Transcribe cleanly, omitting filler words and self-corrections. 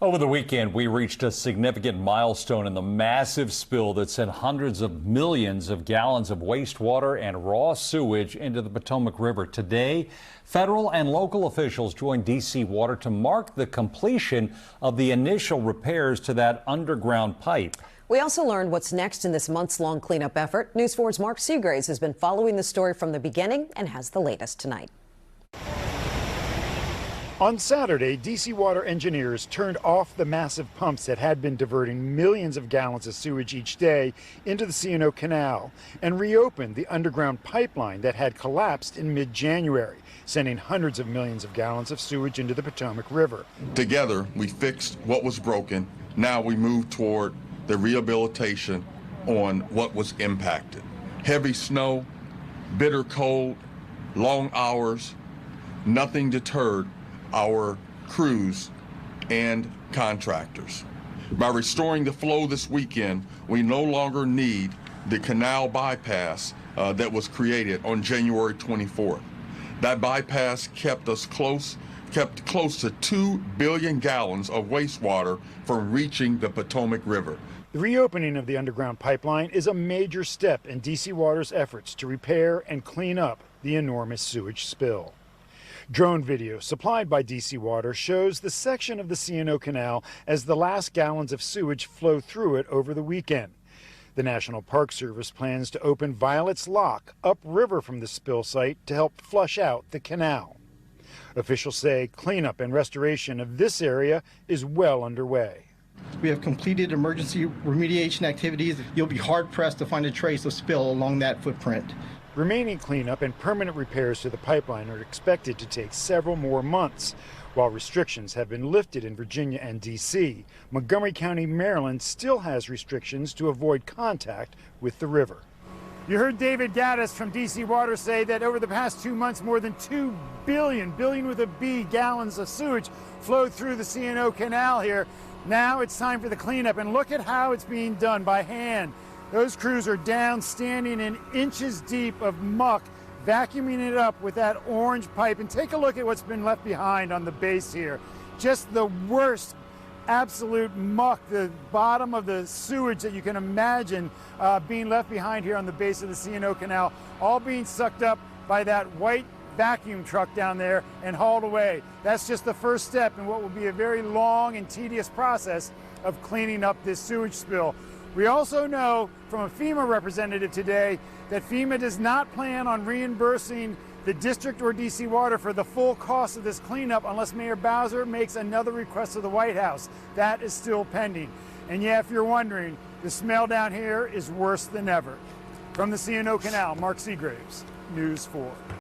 Over the weekend, we reached a significant milestone in the massive spill that sent hundreds of millions of gallons of wastewater and raw sewage into the Potomac River. Today, federal and local officials joined D.C. Water to mark the completion of the initial repairs to that underground pipe. We also learned what's next in this months-long cleanup effort. News 4's Mark Seagraves has been following the story from the beginning and has the latest tonight. On Saturday, D.C. Water engineers turned off the massive pumps that had been diverting millions of gallons of sewage each day into the C&O Canal and reopened the underground pipeline that had collapsed in mid-January, sending hundreds of millions of gallons of sewage into the Potomac River. Together, we fixed what was broken. Now we move toward the rehabilitation on what was impacted. Heavy snow, bitter cold, long hours, nothing deterred our crews and contractors. By restoring the flow this weekend, we no longer need the canal bypass that was created on January 24th. That bypass kept close to 2 billion gallons of wastewater from reaching the Potomac River. The reopening of the underground pipeline is a major step in D.C. Water's efforts to repair and clean up the enormous sewage spill. Drone video supplied by D.C. Water shows the section of the C&O Canal as the last gallons of sewage flow through it over the weekend. The National Park Service plans to open Violet's Lock upriver from the spill site to help flush out the canal. Officials say cleanup and restoration of this area is well underway. We have completed emergency remediation activities. You'll be hard-pressed to find a trace of spill along that footprint. Remaining cleanup and permanent repairs to the pipeline are expected to take several more months. While restrictions have been lifted in Virginia and D.C., Montgomery County, Maryland still has restrictions to avoid contact with the river. You heard David Gaddis from D.C. Water say that over the past 2 months, more than 2 billion with a B, gallons of sewage flowed through the C&O Canal here. Now it's time for the cleanup, and look at how it's being done by hand. Those crews are down, standing in inches deep of muck, vacuuming it up with that orange pipe. And take a look at what's been left behind on the base here. Just the worst absolute muck, the bottom of the sewage that you can imagine being left behind here on the base of the C&O Canal, all being sucked up by that white vacuum truck down there and hauled away. That's just the first step in what will be a very long and tedious process of cleaning up this sewage spill. We also know from a FEMA representative today that FEMA does not plan on reimbursing the district or D.C. Water for the full cost of this cleanup unless Mayor Bowser makes another request to the White House. That is still pending. And yeah, if you're wondering, the smell down here is worse than ever. From the C&O Canal, Mark Seagraves, News 4.